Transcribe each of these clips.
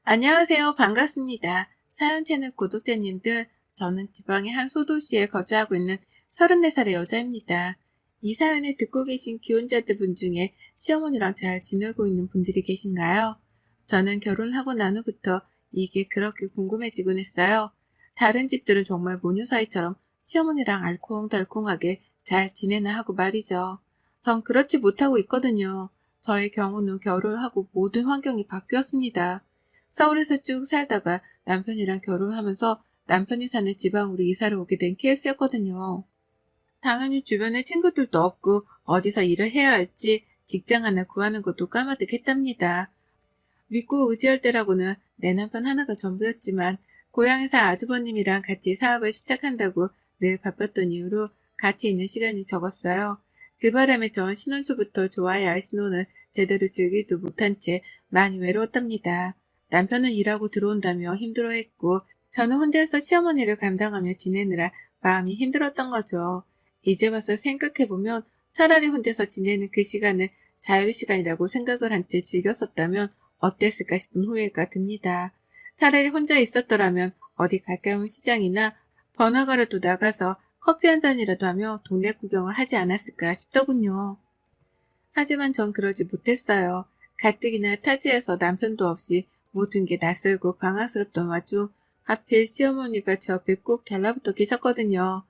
안녕하세요. 반갑습니다. 사연 채널 구독자님들, 저는 지방의 한 소도시에 거주하고 있는 34살의 여자입니다. 이 사연을 듣고 계신 기혼자들 분 중에 시어머니랑 잘 지내고 있는 분들이 계신가요? 저는 결혼하고 난 후부터 이게 그렇게 궁금해지곤 했어요. 다른 집들은 정말 모녀 사이처럼 시어머니랑 알콩달콩하게 잘 지내나 하고 말이죠. 전 그렇지 못하고 있거든요. 저의 경우는 결혼하고 모든 환경이 바뀌었습니다. 서울에서 쭉 살다가 남편이랑 결혼하면서 남편이 사는 지방으로 이사를 오게 된 케이스였거든요. 당연히 주변에 친구들도 없고 어디서 일을 해야 할지 직장 하나 구하는 것도 까마득했답니다. 믿고 의지할 때라고는 내 남편 하나가 전부였지만 고향에서 아주버님이랑 같이 사업을 시작한다고 늘 바빴던 이유로 같이 있는 시간이 적었어요. 그 바람에 전 신혼 초부터 좋아야 할 신혼을 제대로 즐기지도 못한 채 많이 외로웠답니다. 남편은 일하고 들어온다며 힘들어했고 저는 혼자서 시어머니를 감당하며 지내느라 마음이 힘들었던 거죠. 이제 와서 생각해보면 차라리 혼자서 지내는 그 시간을 자유시간이라고 생각을 한 채 즐겼었다면 어땠을까 싶은 후회가 듭니다. 차라리 혼자 있었더라면 어디 가까운 시장이나 번화가라도 나가서 커피 한 잔이라도 하며 동네 구경을 하지 않았을까 싶더군요. 하지만 전 그러지 못했어요. 가뜩이나 타지에서 남편도 없이 모든 게 낯설고 방황스럽던 와중 하필 시어머니가 제 옆에 꼭 달라붙어 계셨거든요.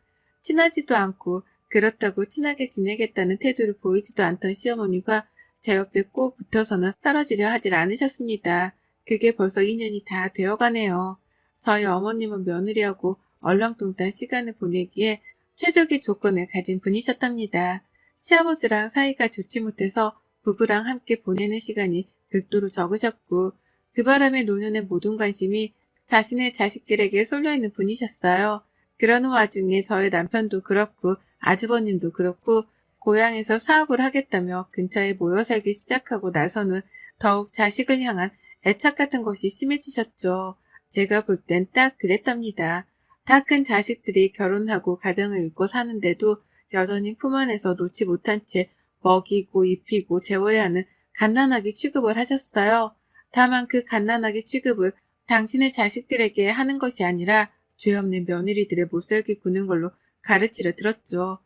친하지도 않고 그렇다고 친하게 지내겠다는 태도를 보이지도 않던 시어머니가 제 옆에 꼭 붙어서는 떨어지려 하질 않으셨습니다. 그게 벌써 2년이 다 되어가네요. 저희 어머님은 며느리하고 얼렁뚱땅 시간을 보내기에 최적의 조건을 가진 분이셨답니다. 시아버지랑 사이가 좋지 못해서 부부랑 함께 보내는 시간이 극도로 적으셨고 그 바람에 노년의 모든 관심이 자신의 자식들에게 쏠려있는 분이셨어요. 그러는 와중에 저희 남편도 그렇고 아주버님도 그렇고 고향에서 사업을 하겠다며 근처에 모여 살기 시작하고 나서는 더욱 자식을 향한 애착 같은 것이 심해지셨죠. 제가 볼 땐 딱 그랬답니다. 다 큰 자식들이 결혼하고 가정을 이루고 사는데도 여전히 품 안에서 놓지 못한 채 먹이고 입히고 재워야 하는 갓난아기 취급을 하셨어요. 다만 그 갓난아기 취급을 당신의 자식들에게 하는 것이 아니라 죄 없는 며느리들의 못살게 구는 걸로 가르치려 들었죠.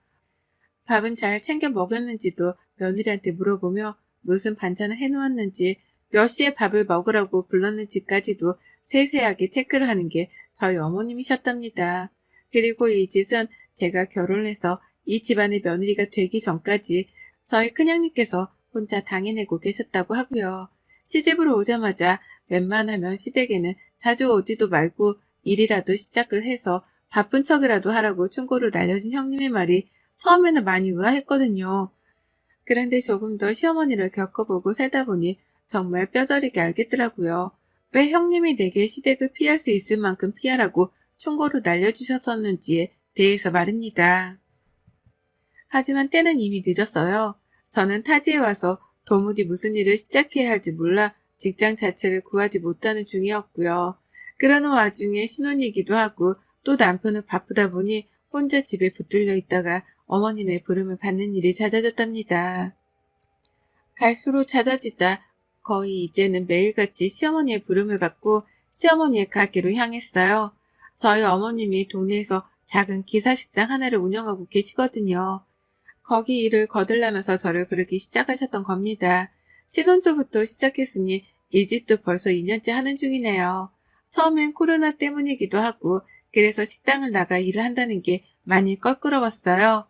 밥은 잘 챙겨 먹였는지도 며느리한테 물어보며 무슨 반찬을 해놓았는지 몇 시에 밥을 먹으라고 불렀는지까지도 세세하게 체크를 하는 게 저희 어머님이셨답니다. 그리고 이 짓은 제가 결혼해서 이 집안의 며느리가 되기 전까지 저희 큰형님께서 혼자 당해내고 계셨다고 하고요. 시집으로 오자마자 웬만하면 시댁에는 자주 오지도 말고 일이라도 시작을 해서 바쁜 척이라도 하라고 충고를 날려준 형님의 말이 처음에는 많이 의아했거든요. 그런데 조금 더 시어머니를 겪어보고 살다 보니 정말 뼈저리게 알겠더라고요. 왜 형님이 내게 시댁을 피할 수 있을 만큼 피하라고 충고를 날려주셨었는지에 대해서 말입니다. 하지만 때는 이미 늦었어요. 저는 타지에 와서 도무지 무슨 일을 시작해야 할지 몰라 직장 자체를 구하지 못하는 중이었고요. 그러는 와중에 신혼이기도 하고 또 남편은 바쁘다 보니 혼자 집에 붙들려 있다가 어머님의 부름을 받는 일이 잦아졌답니다. 갈수록 잦아지다 거의 이제는 매일같이 시어머니의 부름을 받고 시어머니의 가게로 향했어요. 저희 어머님이 동네에서 작은 기사식당 하나를 운영하고 계시거든요. 거기 일을 거들라면서 저를 부르기 시작하셨던 겁니다. 신혼초부터 시작했으니 이 집도 벌써 2년째 하는 중이네요. 처음엔 코로나 때문이기도 하고 그래서 식당을 나가 일을 한다는 게 많이 껄끄러웠어요.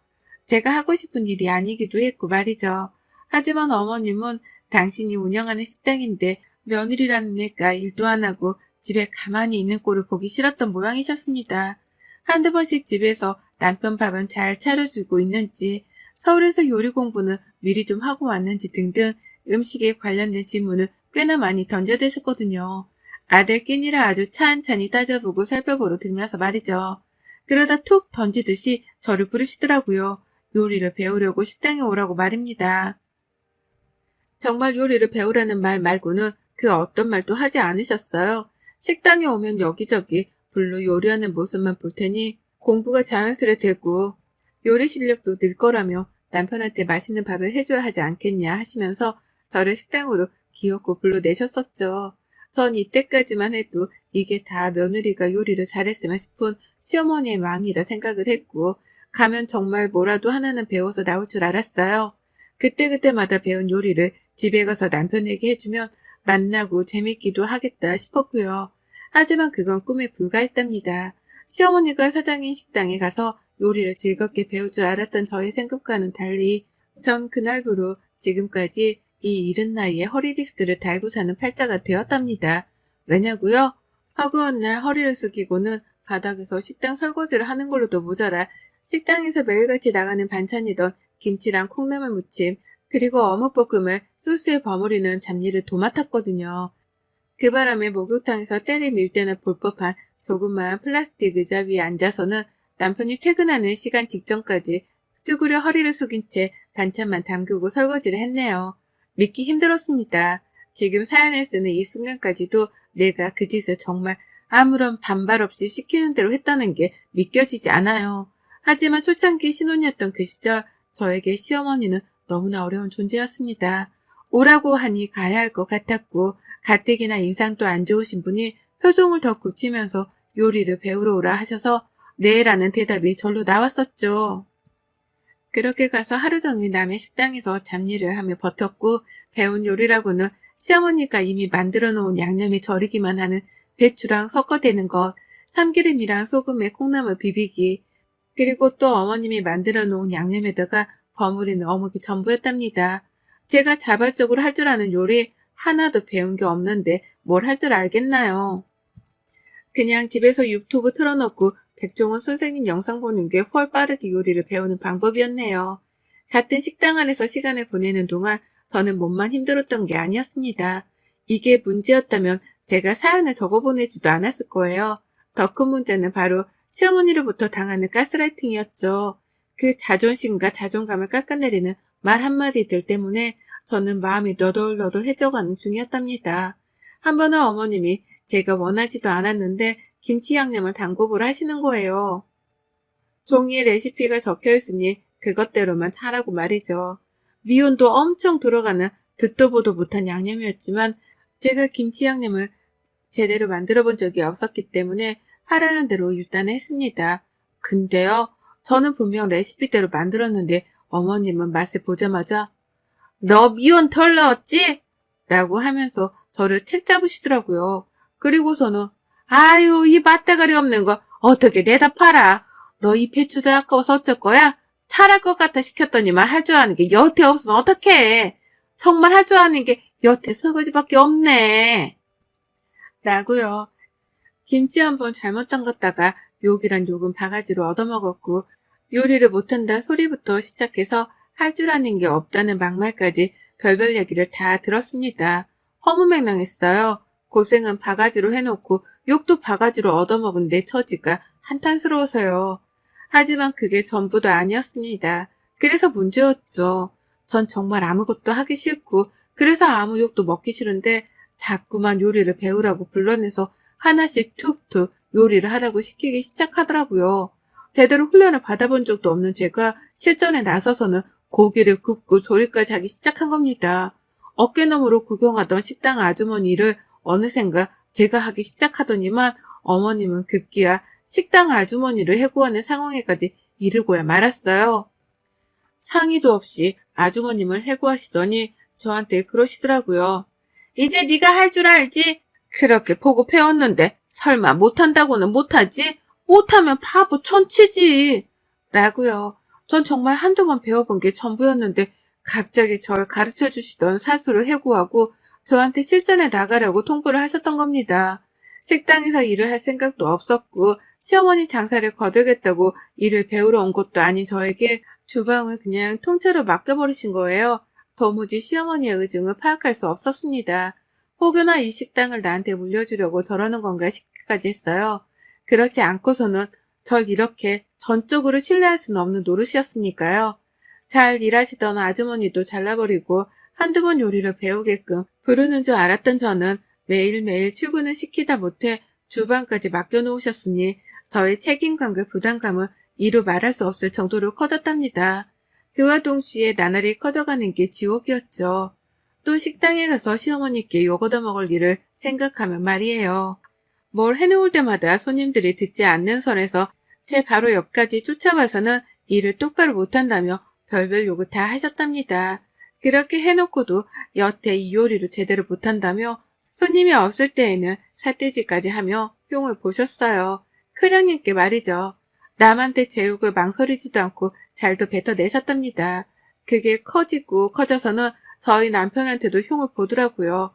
제가 하고 싶은 일이 아니기도 했고 말이죠. 하지만 어머님은 당신이 운영하는 식당인데 며느리라는 애가 일도 안 하고 집에 가만히 있는 꼴을 보기 싫었던 모양이셨습니다. 한두 번씩 집에서 남편 밥은 잘 차려주고 있는지 서울에서 요리 공부는 미리 좀 하고 왔는지 등등 음식에 관련된 질문을 꽤나 많이 던져대셨거든요. 아들 끼니라 아주 찬찬히 따져보고 살펴보러 들면서 말이죠. 그러다 툭 던지듯이 저를 부르시더라고요. 요리를 배우려고 식당에 오라고 말입니다. 정말 요리를 배우라는 말 말고는 그 어떤 말도 하지 않으셨어요. 식당에 오면 여기저기 불로 요리하는 모습만 볼 테니 공부가 자연스레 되고 요리 실력도 늘 거라며 남편한테 맛있는 밥을 해줘야 하지 않겠냐 하시면서 저를 식당으로 기어코 불러내셨었죠. 전 이때까지만 해도 이게 다 며느리가 요리를 잘했으면 싶은 시어머니의 마음이라 생각을 했고, 가면 정말 뭐라도 하나는 배워서 나올 줄 알았어요. 그때그때마다 배운 요리를 집에 가서 남편에게 해주면 만나고 재밌기도 하겠다 싶었고요. 하지만 그건 꿈에 불과했답니다. 시어머니가 사장인 식당에 가서 요리를 즐겁게 배울 줄 알았던 저의 생각과는 달리 전 그날부로 지금까지 이 이른 나이에 허리 디스크를 달고 사는 팔자가 되었답니다. 왜냐고요? 허구한 날 허리를 숙이고는 바닥에서 식당 설거지를 하는 걸로도 모자라 식당에서 매일같이 나가는 반찬이던 김치랑 콩나물 무침, 그리고 어묵볶음을 소스에 버무리는 잡일을 도맡았거든요. 그 바람에 목욕탕에서 때를 밀 때나 볼 법한 조그마한 플라스틱 의자 위에 앉아서는 남편이 퇴근하는 시간 직전까지 쭈그려 허리를 숙인 채 반찬만 담그고 설거지를 했네요. 믿기 힘들었습니다. 지금 사연을 쓰는 이 순간까지도 내가 그 짓을 정말 아무런 반발 없이 시키는 대로 했다는 게 믿겨지지 않아요. 하지만 초창기 신혼이었던 그 시절 저에게 시어머니는 너무나 어려운 존재였습니다. 오라고 하니 가야 할 것 같았고 가뜩이나 인상도 안 좋으신 분이 표정을 더 굳히면서 요리를 배우러 오라 하셔서 네라는 대답이 절로 나왔었죠. 그렇게 가서 하루 종일 남의 식당에서 잡일을 하며 버텼고 배운 요리라고는 시어머니가 이미 만들어 놓은 양념이 절이기만 하는 배추랑 섞어대는 것, 참기름이랑 소금에 콩나물 비비기, 그리고 또 어머님이 만들어 놓은 양념에다가 버무리는 어묵이 전부였답니다. 제가 자발적으로 할 줄 아는 요리 하나도 배운 게 없는데 뭘 할 줄 알겠나요? 그냥 집에서 유튜브 틀어놓고 백종원 선생님 영상 보는 게 훨 빠르게 요리를 배우는 방법이었네요. 같은 식당 안에서 시간을 보내는 동안 저는 몸만 힘들었던 게 아니었습니다. 이게 문제였다면 제가 사연을 적어보내지도 않았을 거예요. 더 큰 문제는 바로 시어머니로부터 당하는 가스라이팅이었죠. 그 자존심과 자존감을 깎아내리는 말 한마디들 때문에 저는 마음이 너덜너덜해져가는 중이었답니다. 한 번은 어머님이 제가 원하지도 않았는데 김치 양념을 담궈보라 하시는 거예요. 종이에 레시피가 적혀있으니 그것대로만 하라고 말이죠. 미온도 엄청 들어가는 듣도 보도 못한 양념이었지만 제가 김치 양념을 제대로 만들어 본 적이 없었기 때문에 하라는 대로 일단 했습니다. 근데요, 저는 분명 레시피대로 만들었는데 어머님은 맛을 보자마자 너 미원 덜 넣었지? 라고 하면서 저를 책 잡으시더라고요. 그리고서는 아유 이 맛대가리 없는 거 어떻게 내다 팔아? 너 이 배추도 아까워서 어쩔 거야? 잘할 것 같아 시켰더니만 할 줄 아는 게 여태 없으면 어떡해? 정말 할 줄 아는 게 여태 설거지밖에 없네. 라고요. 김치 한번 잘못 담갔다가 욕이란 욕은 바가지로 얻어먹었고 요리를 못한다 소리부터 시작해서 할 줄 아는 게 없다는 막말까지 별별 얘기를 다 들었습니다. 허무맹랑했어요. 고생은 바가지로 해놓고 욕도 바가지로 얻어먹은 내 처지가 한탄스러워서요. 하지만 그게 전부도 아니었습니다. 그래서 문제였죠. 전 정말 아무것도 하기 싫고 그래서 아무 욕도 먹기 싫은데 자꾸만 요리를 배우라고 불러내서 하나씩 툭툭 요리를 하라고 시키기 시작하더라고요. 제대로 훈련을 받아본 적도 없는 제가 실전에 나서서는 고기를 굽고 조리까지 하기 시작한 겁니다. 어깨너머로 구경하던 식당 아주머니를 어느샌가 제가 하기 시작하더니만 어머님은 급기야 식당 아주머니를 해고하는 상황에까지 이르고야 말았어요. 상의도 없이 아주머님을 해고하시더니 저한테 그러시더라고요. 이제 네가 할 줄 알지? 그렇게 보고 배웠는데 설마 못한다고는 못하지? 못하면 바보 천치지. 라고요. 전 정말 한두 번 배워본 게 전부였는데 갑자기 절 가르쳐 주시던 사수를 해고하고 저한테 실전에 나가라고 통보를 하셨던 겁니다. 식당에서 일을 할 생각도 없었고 시어머니 장사를 거두겠다고 일을 배우러 온 것도 아닌 저에게 주방을 그냥 통째로 맡겨버리신 거예요. 도무지 시어머니의 의중을 파악할 수 없었습니다. 혹여나 이 식당을 나한테 물려주려고 저러는 건가 싶기까지 했어요. 그렇지 않고서는 절 이렇게 전적으로 신뢰할 수는 없는 노릇이었으니까요. 잘 일하시던 아주머니도 잘라버리고 한두 번 요리를 배우게끔 부르는 줄 알았던 저는 매일매일 출근을 시키다 못해 주방까지 맡겨놓으셨으니 저의 책임감과 부담감은 이루 말할 수 없을 정도로 커졌답니다. 그와 동시에 나날이 커져가는 게 지옥이었죠. 또 식당에 가서 시어머니께 욕 얻어먹을 일을 생각하면 말이에요. 뭘 해놓을 때마다 손님들이 듣지 않는 선에서 제 바로 옆까지 쫓아와서는 일을 똑바로 못한다며 별별 욕을 다 하셨답니다. 그렇게 해놓고도 여태 이 요리를 제대로 못한다며 손님이 없을 때에는 삿대질까지 하며 흉을 보셨어요. 큰형님께 말이죠. 남한테 제 욕을 망설이지도 않고 잘도 뱉어내셨답니다. 그게 커지고 커져서는 저희 남편한테도 흉을 보더라고요.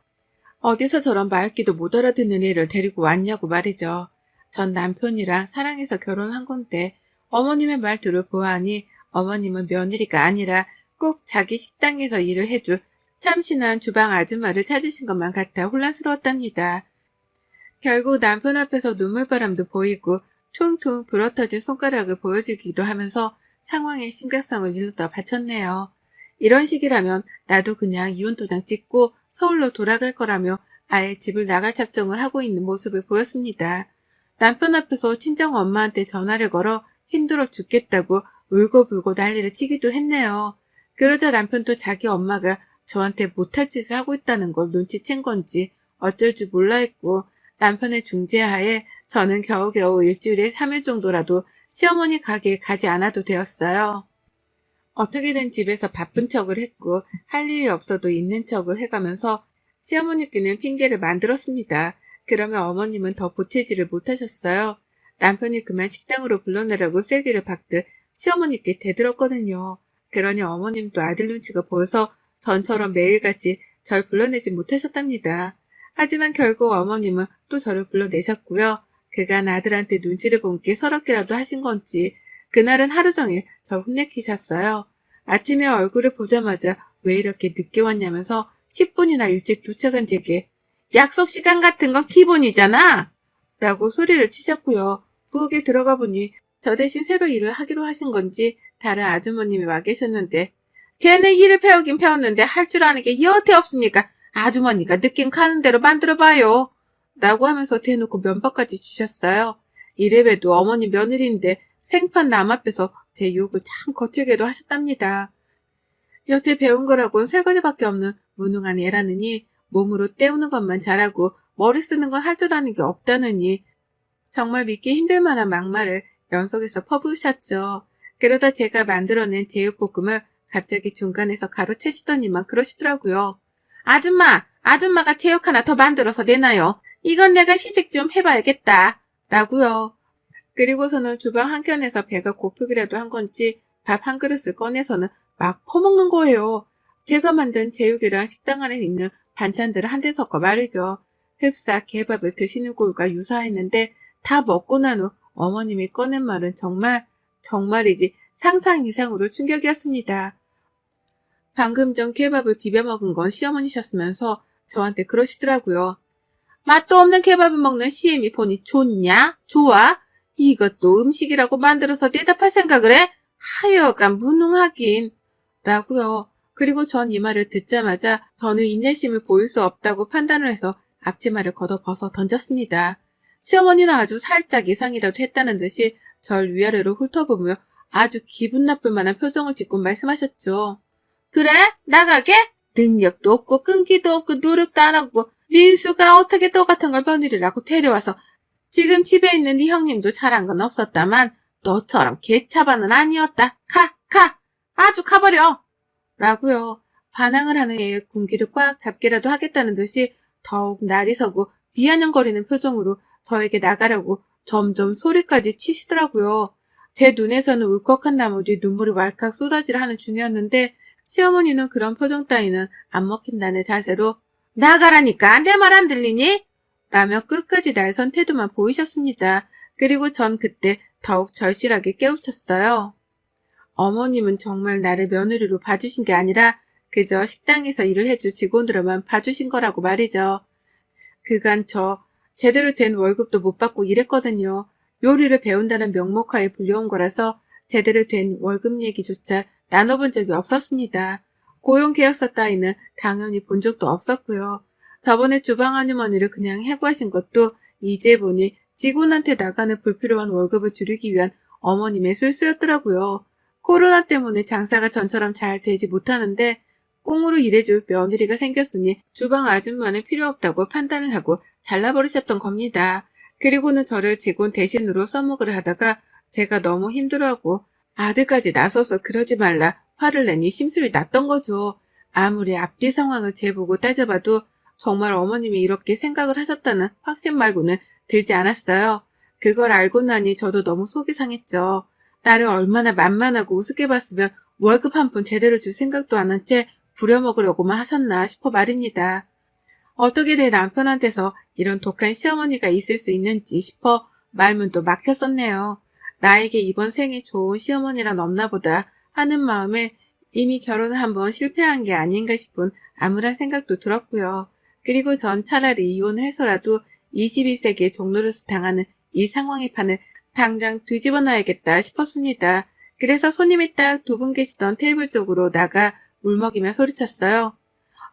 어디서 저런 말귀도 못 알아듣는 애를 데리고 왔냐고 말이죠. 전 남편이랑 사랑해서 결혼한 건데 어머님의 말투를 보아하니 어머님은 며느리가 아니라 꼭 자기 식당에서 일을 해줄 참신한 주방 아줌마를 찾으신 것만 같아 혼란스러웠답니다. 결국 남편 앞에서 눈물바람도 보이고 퉁퉁 불어터진 손가락을 보여주기도 하면서 상황의 심각성을 일렀다 바쳤네요. 이런 식이라면 나도 그냥 이혼도장 찍고 서울로 돌아갈 거라며 아예 집을 나갈 작정을 하고 있는 모습을 보였습니다. 남편 앞에서 친정 엄마한테 전화를 걸어 힘들어 죽겠다고 울고불고 난리를 치기도 했네요. 그러자 남편도 자기 엄마가 저한테 못할 짓을 하고 있다는 걸 눈치챈 건지 어쩔 줄 몰라 했고 남편의 중재하에 저는 겨우겨우 일주일에 3일 정도라도 시어머니 가게에 가지 않아도 되었어요. 어떻게든 집에서 바쁜 척을 했고 할 일이 없어도 있는 척을 해가면서 시어머니께는 핑계를 만들었습니다. 그러면 어머님은 더 보채지를 못하셨어요. 남편이 그만 식당으로 불러내라고 쐐기를 박듯 시어머니께 대들었거든요. 그러니 어머님도 아들 눈치가 보여서 전처럼 매일같이 절 불러내지 못하셨답니다. 하지만 결국 어머님은 또 저를 불러내셨고요. 그간 아들한테 눈치를 본 게 서럽게라도 하신 건지 그날은 하루 종일 절 혼내키셨어요. 아침에 얼굴을 보자마자 왜 이렇게 늦게 왔냐면서 10분이나 일찍 도착한 제게 약속 시간 같은 건 기본이잖아! 라고 소리를 치셨고요. 부엌에 들어가 보니 저 대신 새로 일을 하기로 하신 건지 다른 아주머님이 와 계셨는데 쟤는 일을 배우긴 배웠는데 할 줄 아는 게 여태 없으니까 아주머니가 느낌 가는 대로 만들어봐요. 라고 하면서 대놓고 면박까지 주셨어요. 이래봬도 어머니 며느리인데 생판 남 앞에서 제 욕을 참 거칠게도 하셨답니다. 여태 배운 거라곤 세 가지밖에 없는 무능한 애라느니 몸으로 때우는 것만 잘하고 머리 쓰는 건 할 줄 아는 게 없다느니 정말 믿기 힘들 만한 막말을 연속해서 퍼부으셨죠. 그러다 제가 만들어낸 제육볶음을 갑자기 중간에서 가로채시더니만 그러시더라고요. 아줌마가 제육 하나 더 만들어서 내놔요. 이건 내가 시식 좀 해봐야겠다. 라고요. 그리고서는 주방 한켠에서 배가 고프기라도 한 건지 밥 한 그릇을 꺼내서는 막 퍼먹는 거예요. 제가 만든 제육이랑 식당 안에 있는 반찬들을 한데 섞어 말이죠. 흡사 개밥을 드시는 꼴과 유사했는데 다 먹고 난 후 어머님이 꺼낸 말은 정말이지 상상 이상으로 충격이었습니다. 방금 전 케밥을 비벼 먹은 건 시어머니셨으면서 저한테 그러시더라고요. 맛도 없는 케밥을 먹는 시엠이 보니 좋냐? 좋아? 이것도 음식이라고 만들어서 대답할 생각을 해? 하여간 무능하긴. 라고요. 그리고 전 이 말을 듣자마자 저는 인내심을 보일 수 없다고 판단을 해서 앞치마를 걷어 벗어 던졌습니다. 시어머니는 아주 살짝 예상이라도 했다는 듯이 절 위아래로 훑어보며 아주 기분 나쁠 만한 표정을 짓고 말씀하셨죠. 그래? 나가게? 능력도 없고 끈기도 없고 노력도 안 하고 민수가 어떻게 너 같은 걸 며느리라고 데려와서 지금 집에 있는 네 형님도 잘한 건 없었다만 너처럼 개차반은 아니었다. 가! 아주 가버려! 라고요. 반항을 하는 애의 군기를 꽉 잡기라도 하겠다는 듯이 더욱 날이 서고 비아냥거리는 표정으로 저에게 나가라고 점점 소리까지 치시더라고요. 제 눈에서는 울컥한 나머지 눈물이 왈칵 쏟아지려 하는 중이었는데 시어머니는 그런 표정 따위는 안 먹힌다는 자세로 나가라니까 내 말 안 들리니? 라며 끝까지 날 선 태도만 보이셨습니다. 그리고 전 그때 더욱 절실하게 깨우쳤어요. 어머님은 정말 나를 며느리로 봐주신 게 아니라 그저 식당에서 일을 해줄 직원으로만 봐주신 거라고 말이죠. 그간 저 제대로 된 월급도 못 받고 일했거든요. 요리를 배운다는 명목하에 불려온 거라서 제대로 된 월급 얘기조차 나눠본 적이 없었습니다. 고용계약서 따위는 당연히 본 적도 없었고요. 저번에 주방 아주머니를 그냥 해고하신 것도 이제 보니 직원한테 나가는 불필요한 월급을 줄이기 위한 어머님의 술수였더라고요. 코로나 때문에 장사가 전처럼 잘 되지 못하는데 꽁으로 일해줄 며느리가 생겼으니 주방 아줌마는 필요 없다고 판단을 하고 잘라버리셨던 겁니다. 그리고는 저를 직원 대신으로 써먹으려 하다가 제가 너무 힘들어하고 아들까지 나서서 그러지 말라 화를 내니 심술이 났던 거죠. 아무리 앞뒤 상황을 재보고 따져봐도 정말 어머님이 이렇게 생각을 하셨다는 확신 말고는 들지 않았어요. 그걸 알고 나니 저도 너무 속이 상했죠. 나를 얼마나 만만하고 우습게 봤으면 월급 한 푼 제대로 줄 생각도 안 한 채 부려먹으려고만 하셨나 싶어 말입니다. 어떻게 내 남편한테서 이런 독한 시어머니가 있을 수 있는지 싶어 말문도 막혔었네요. 나에게 이번 생에 좋은 시어머니란 없나 보다 하는 마음에 이미 결혼을 한번 실패한 게 아닌가 싶은 암울한 생각도 들었고요. 그리고 전 차라리 이혼을 해서라도 21세기의 종로로서 당하는 이 상황의 판을 당장 뒤집어 놔야겠다 싶었습니다. 그래서 손님이 딱 두 분 계시던 테이블 쪽으로 나가 울먹이며 소리쳤어요.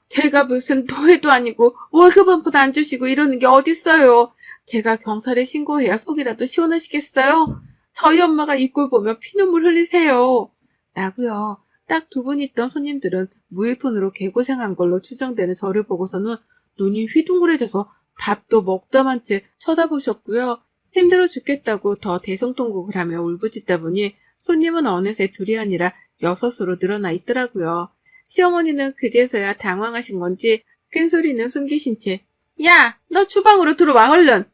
제가 무슨 도회도 아니고 월급 한 푼 안 주시고 이러는 게 어딨어요. 제가 경찰에 신고해야 속이라도 시원하시겠어요? 저희 엄마가 이 꼴 보면 피눈물 흘리세요. 라고요. 딱 두 분 있던 손님들은 무일푼으로 개고생한 걸로 추정되는 저를 보고서는 눈이 휘둥그레져서 밥도 먹다만 채 쳐다보셨고요. 힘들어 죽겠다고 더 대성통곡을 하며 울부짖다 보니 손님은 어느새 둘이 아니라 6으로 늘어나 있더라고요. 시어머니는 그제서야 당황하신 건지 큰 소리는 숨기신 채 야, 너 주방으로 들어와 얼른!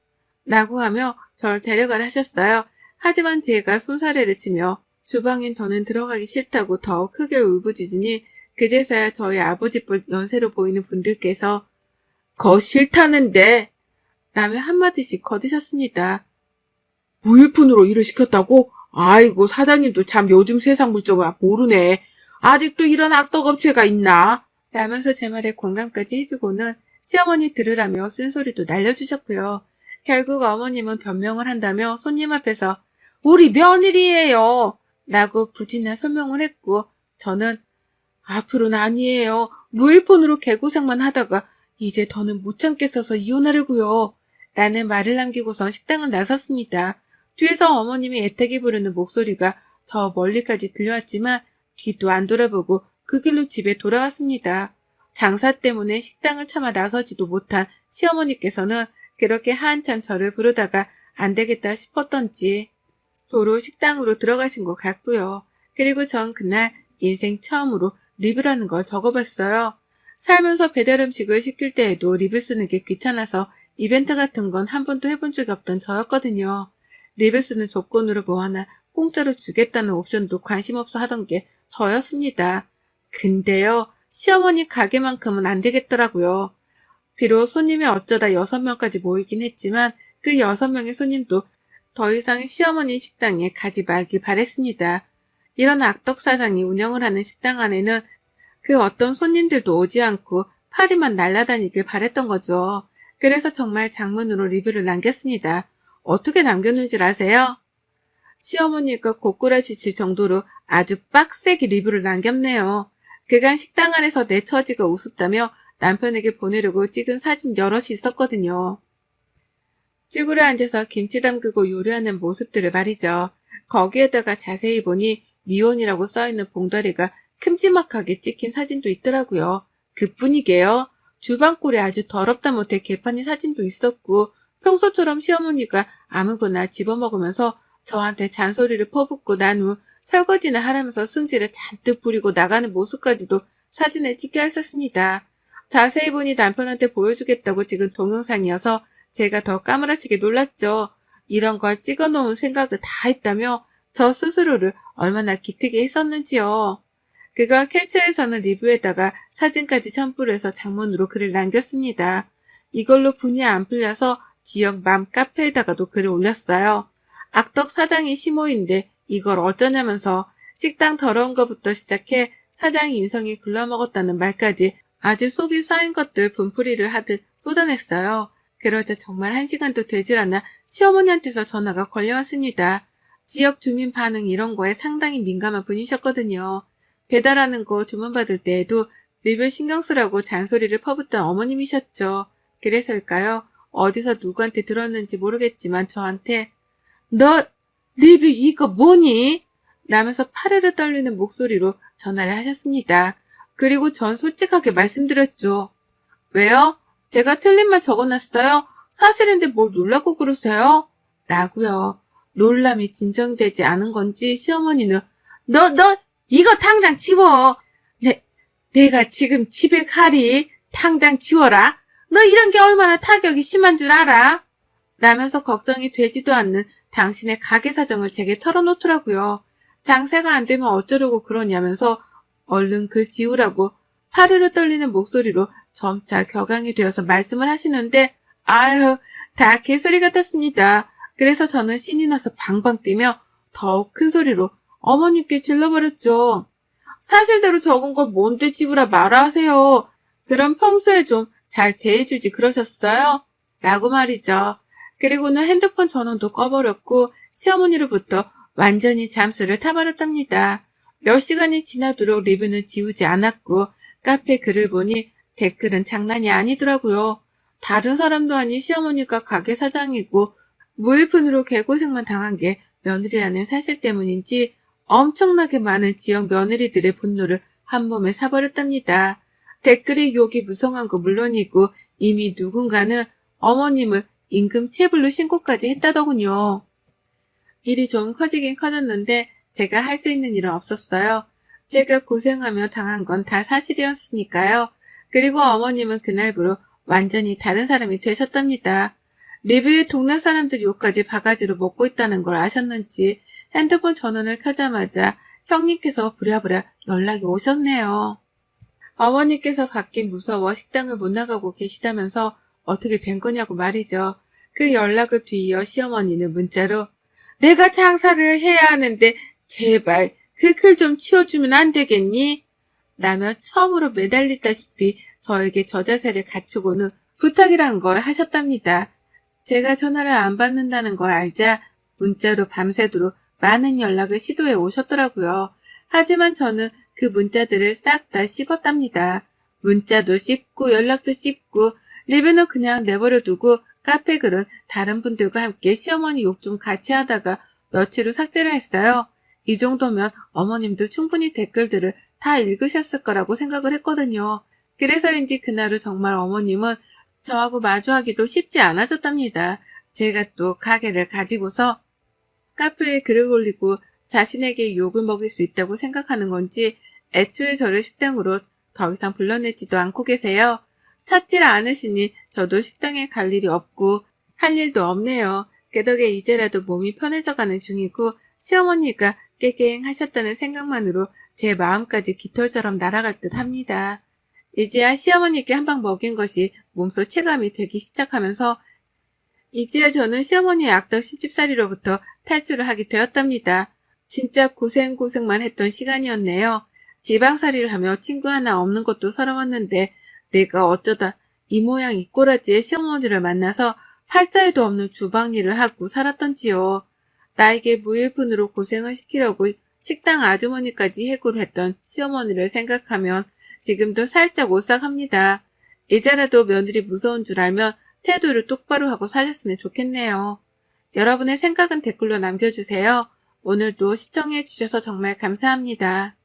라고 하며 절 데려가라 하셨어요. 하지만 제가 손사래를 치며 주방엔 더는 들어가기 싫다고 더욱 크게 울부짖으니 그제서야 저희 아버지뻘 연세로 보이는 분들께서 거 싫다는데 라며 한마디씩 거드셨습니다. 무일푼으로 일을 시켰다고? 아이고 사장님도 참 요즘 세상 물정을 모르네. 아직도 이런 악덕업체가 있나? 라면서 제 말에 공감까지 해주고는 시어머니 들으라며 쓴소리도 날려주셨고요. 결국 어머님은 변명을 한다며 손님 앞에서 우리 며느리예요 라고 부진한 설명을 했고 저는 앞으로는 아니에요. 무일푼으로 개고생만 하다가 이제 더는 못 참겠어서 이혼하려고요. 라는 말을 남기고선 식당을 나섰습니다. 뒤에서 어머님이 애타게 부르는 목소리가 저 멀리까지 들려왔지만 뒤도 안 돌아보고 그 길로 집에 돌아왔습니다. 장사 때문에 식당을 참아 나서지도 못한 시어머니께서는 그렇게 한참 저를 부르다가 안 되겠다 싶었던지 도로 식당으로 들어가신 것 같고요. 그리고 전 그날 인생 처음으로 리뷰라는 걸 적어봤어요. 살면서 배달 음식을 시킬 때에도 리뷰 쓰는 게 귀찮아서 이벤트 같은 건 한 번도 해본 적이 없던 저였거든요. 리뷰 쓰는 조건으로 뭐 하나 공짜로 주겠다는 옵션도 관심 없어 하던 게 저였습니다. 근데요, 시어머니 가게만큼은 안 되겠더라고요. 비록 손님이 어쩌다 6명까지 모이긴 했지만 그 6명의 손님도 더 이상 시어머니 식당에 가지 말길 바랬습니다. 이런 악덕 사장이 운영을 하는 식당 안에는 그 어떤 손님들도 오지 않고 파리만 날아다니길 바랬던 거죠. 그래서 정말 장문으로 리뷰를 남겼습니다. 어떻게 남겼는지 아세요? 시어머니가 고꾸라지실 정도로 아주 빡세게 리뷰를 남겼네요. 그간 식당 안에서 내 처지가 우습다며 남편에게 보내려고 찍은 사진 여럿이 있었거든요. 쭈그려 앉아서 김치 담그고 요리하는 모습들을 말이죠. 거기에다가 자세히 보니 미혼이라고 써있는 봉다리가 큼지막하게 찍힌 사진도 있더라고요. 그뿐이게요. 주방꼴이 아주 더럽다 못해 개판인 사진도 있었고 평소처럼 시어머니가 아무거나 집어먹으면서 저한테 잔소리를 퍼붓고 난 후 설거지나 하라면서 승질을 잔뜩 부리고 나가는 모습까지도 사진에 찍혀 있었습니다. 자세히 보니 남편한테 보여주겠다고 찍은 동영상이어서 제가 더 까무라치게 놀랐죠. 이런 걸 찍어놓은 생각을 다 했다며 저 스스로를 얼마나 기특게 했었는지요. 그걸 캡처해서는 리뷰에다가 사진까지 첨부를 해서 장문으로 글을 남겼습니다. 이걸로 분이 안 풀려서 지역 맘 카페에다가도 글을 올렸어요. 악덕 사장이 시모인데 이걸 어쩌냐면서 식당 더러운 것부터 시작해 사장이 인성이 글러먹었다는 말까지 아주 속이 쌓인 것들 분풀이를 하듯 쏟아냈어요. 그러자 정말 1시간도 되질 않아 시어머니한테서 전화가 걸려왔습니다. 지역 주민 반응 이런 거에 상당히 민감한 분이셨거든요. 배달하는 거 주문받을 때에도 리뷰 신경 쓰라고 잔소리를 퍼붓던 어머님이셨죠. 그래서일까요? 어디서 누구한테 들었는지 모르겠지만 저한테 너 리뷰 이거 뭐니? 라면서 파르르 떨리는 목소리로 전화를 하셨습니다. 그리고 전 솔직하게 말씀드렸죠. 왜요? 제가 틀린 말 적어놨어요? 사실인데 뭘 놀라고 그러세요? 라고요. 놀람이 진정되지 않은 건지 시어머니는 너 이거 당장 치워. 내가 지금 집에 가리. 당장 치워라. 너 이런 게 얼마나 타격이 심한 줄 알아? 라면서 걱정이 되지도 않는 당신의 가게 사정을 제게 털어놓더라고요. 장사가 안 되면 어쩌려고 그러냐면서 얼른 글 지우라고 파르르 떨리는 목소리로 점차 격앙이 되어서 말씀을 하시는데 아유 다 개소리 같았습니다. 그래서 저는 신이 나서 방방 뛰며 더욱 큰 소리로 어머님께 질러버렸죠. 사실대로 적은 걸 뭔데 지우라 말아 하세요. 그럼 평소에 좀 잘 대해주지 그러셨어요? 라고 말이죠. 그리고는 핸드폰 전원도 꺼버렸고 시어머니로부터 완전히 잠수를 타버렸답니다. 몇 시간이 지나도록 리뷰는 지우지 않았고 카페 글을 보니 댓글은 장난이 아니더라고요. 다른 사람도 아닌 시어머니가 가게 사장이고 무일푼으로 개고생만 당한 게 며느리라는 사실 때문인지 엄청나게 많은 지역 며느리들의 분노를 한 몸에 사버렸답니다. 댓글의 욕이 무성한 거 물론이고 이미 누군가는 어머님을 임금체불로 신고까지 했다더군요. 일이 좀 커지긴 커졌는데 제가 할 수 있는 일은 없었어요. 제가 고생하며 당한 건 다 사실이었으니까요. 그리고 어머님은 그날부로 완전히 다른 사람이 되셨답니다. 리뷰에 동네 사람들 욕까지 바가지로 먹고 있다는 걸 아셨는지 핸드폰 전원을 켜자마자 형님께서 부랴부랴 연락이 오셨네요. 어머니께서 밖이 무서워 식당을 못 나가고 계시다면서 어떻게 된 거냐고 말이죠. 그 연락을 뒤이어 시어머니는 문자로 내가 장사를 해야 하는데 제발 그 글 좀 치워주면 안 되겠니? 라며 처음으로 매달리다시피 저에게 저자세를 갖추고는 부탁이란 걸 하셨답니다. 제가 전화를 안 받는다는 걸 알자 문자로 밤새도록 많은 연락을 시도해 오셨더라고요. 하지만 저는 그 문자들을 싹 다 씹었답니다. 문자도 씹고 연락도 씹고 리뷰는 그냥 내버려 두고 카페 글은 다른 분들과 함께 시어머니 욕 좀 같이 하다가 며칠 후 삭제를 했어요. 이 정도면 어머님도 충분히 댓글들을 다 읽으셨을 거라고 생각을 했거든요. 그래서인지 그날은 정말 어머님은 저하고 마주하기도 쉽지 않아졌답니다. 제가 또 가게를 가지고서 카페에 글을 올리고 자신에게 욕을 먹일 수 있다고 생각하는 건지 애초에 저를 식당으로 더 이상 불러내지도 않고 계세요. 찾질 않으시니 저도 식당에 갈 일이 없고 할 일도 없네요. 그 덕에 이제라도 몸이 편해져가는 중이고 시어머니가 깨갱하셨다는 생각만으로 제 마음까지 깃털처럼 날아갈 듯 합니다. 이제야 시어머니께 한 방 먹인 것이 몸소 체감이 되기 시작하면서 이제야 저는 시어머니의 악덕 시집살이로부터 탈출을 하게 되었답니다. 진짜 고생만 했던 시간이었네요. 지방살이를 하며 친구 하나 없는 것도 서러웠는데 내가 어쩌다 이 모양 이 꼬라지의 시어머니를 만나서 팔자에도 없는 주방일을 하고 살았던지요. 나에게 무일푼으로 고생을 시키려고 식당 아주머니까지 해고를 했던 시어머니를 생각하면 지금도 살짝 오싹합니다. 이제라도 며느리 무서운 줄 알면 태도를 똑바로 하고 사셨으면 좋겠네요. 여러분의 생각은 댓글로 남겨주세요. 오늘도 시청해주셔서 정말 감사합니다.